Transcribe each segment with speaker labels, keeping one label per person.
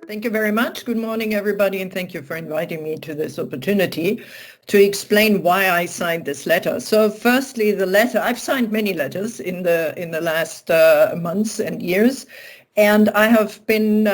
Speaker 1: Thank you very much. Good morning, everybody, and thank you for inviting me to this opportunity to explain why I signed this letter. So firstly, the letter, I've signed many letters in the last months and years, and I have been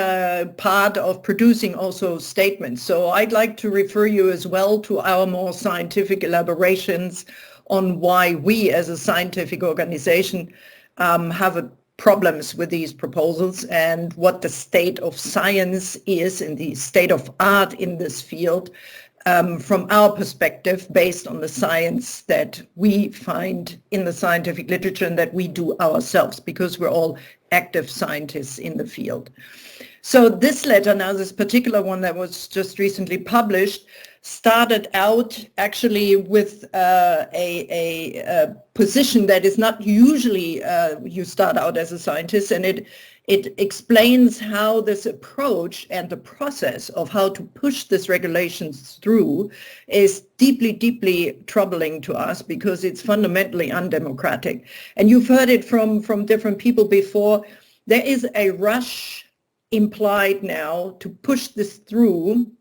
Speaker 1: part of producing also statements. So I'd like to refer you as well to our more scientific elaborations on why we as a scientific organization have problems with these proposals and what the state of science is and the state of art in this field from our perspective, based on the science that we find in the scientific literature and that we do ourselves, because we're all active scientists in the field. So this letter, now this particular one that was just recently published, started out actually with a position that is not usually you start out as a scientist, and it explains how this approach and the process of how to push these regulations through is deeply, deeply troubling to us because it's fundamentally undemocratic. And you've heard it from different people before. There is a rush implied now to push this through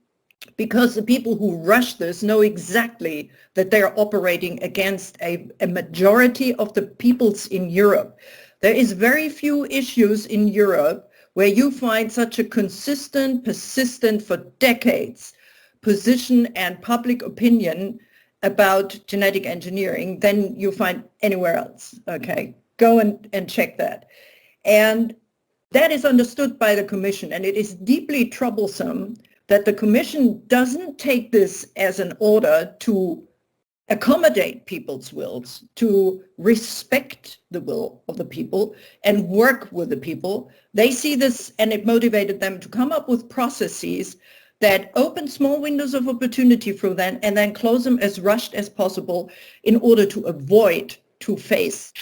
Speaker 1: because the people who rush this know exactly that they are operating against a majority of the peoples in Europe. There is very few issues in Europe where you find such a consistent, persistent, for decades, position and public opinion about genetic engineering than you find anywhere else. Okay, go and check that. And that is understood by the Commission, and it is deeply troublesome that the Commission doesn't take this as an order to accommodate people's wills, to respect the will of the people and work with the people. They see this, and it motivated them to come up with processes that open small windows of opportunity for them and then close them as rushed as possible in order to avoid to face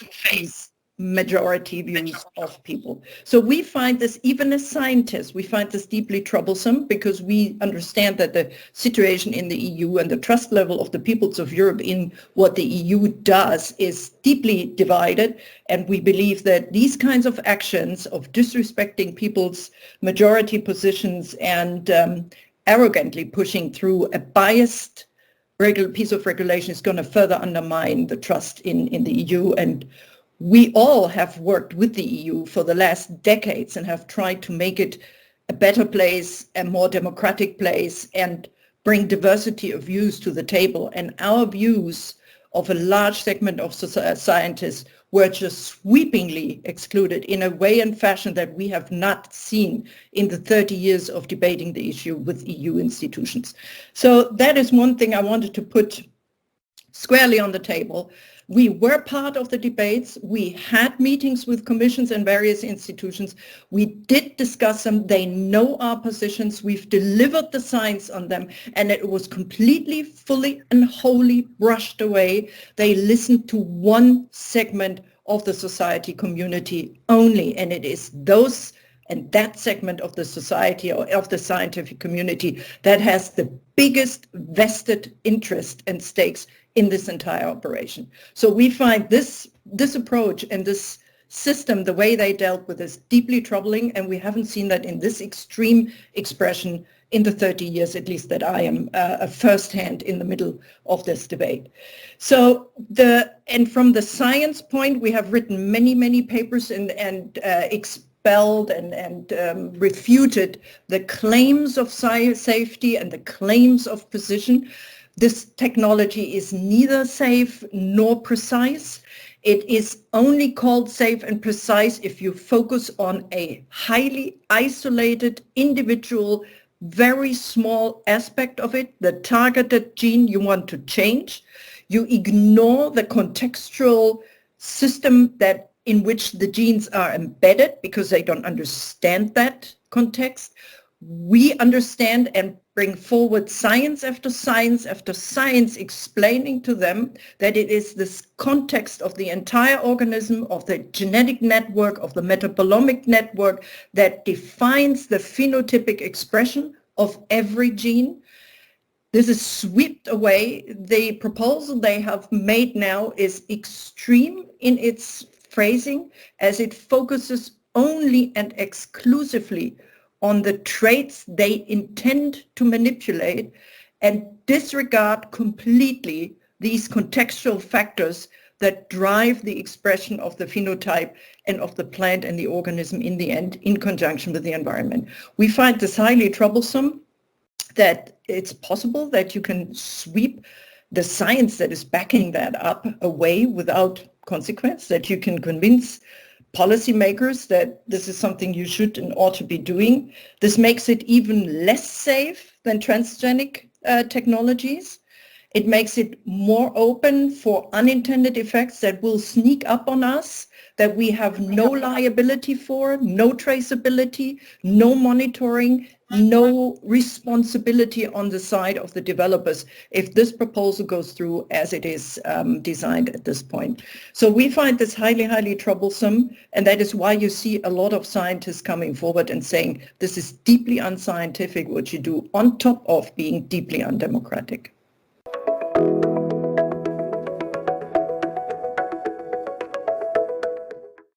Speaker 1: majority views of people. So we find this, even as scientists, we find this deeply troublesome because we understand that the situation in the EU and the trust level of the peoples of Europe in what the EU does is deeply divided. And we believe that these kinds of actions of disrespecting people's majority positions and arrogantly pushing through a biased piece of regulation is going to further undermine the trust in the EU. And we all have worked with the EU for the last decades and have tried to make it a better place, a more democratic place, and bring diversity of views to the table. And our views of a large segment of scientists were just sweepingly excluded in a way and fashion that we have not seen in the 30 years of debating the issue with EU institutions. So that is one thing I wanted to put squarely on the table. We were part of the debates. We had meetings with commissions and various institutions. We did discuss them. They know our positions. We've delivered the science on them, and it was completely, fully, and wholly brushed away. They listened to one segment of the society community only, and it is those and that segment of the society or of the scientific community that has the biggest vested interest and stakes in this entire operation. So we find this approach and this system, the way they dealt with this, deeply troubling, and we haven't seen that in this extreme expression in the 30 years, at least, that I am firsthand in the middle of this debate. So from the science point, we have written many papers and expelled and refuted the claims of safety and the claims of precision. This technology is neither safe nor precise. It is only called safe and precise if you focus on a highly isolated, individual, very small aspect of it, the targeted gene you want to change. You ignore the contextual system in which the genes are embedded because they don't understand that context. We understand and bring forward science after science after science, explaining to them that it is this context of the entire organism, of the genetic network, of the metabolomic network that defines the phenotypic expression of every gene. This is swept away. The proposal they have made now is extreme in its phrasing, as it focuses only and exclusively on the traits they intend to manipulate and disregard completely these contextual factors that drive the expression of the phenotype and of the plant and the organism in the end in conjunction with the environment. We find this highly troublesome, that it's possible that you can sweep the science that is backing that up away without consequence, that you can convince policymakers that this is something you should and ought to be doing. This makes it even less safe than transgenic technologies. It makes it more open for unintended effects that will sneak up on us, that we have no liability for, no traceability, no monitoring, no responsibility on the side of the developers if this proposal goes through as it is designed at this point. So we find this highly, highly troublesome, and that is why you see a lot of scientists coming forward and saying this is deeply unscientific what you do, on top of being deeply undemocratic.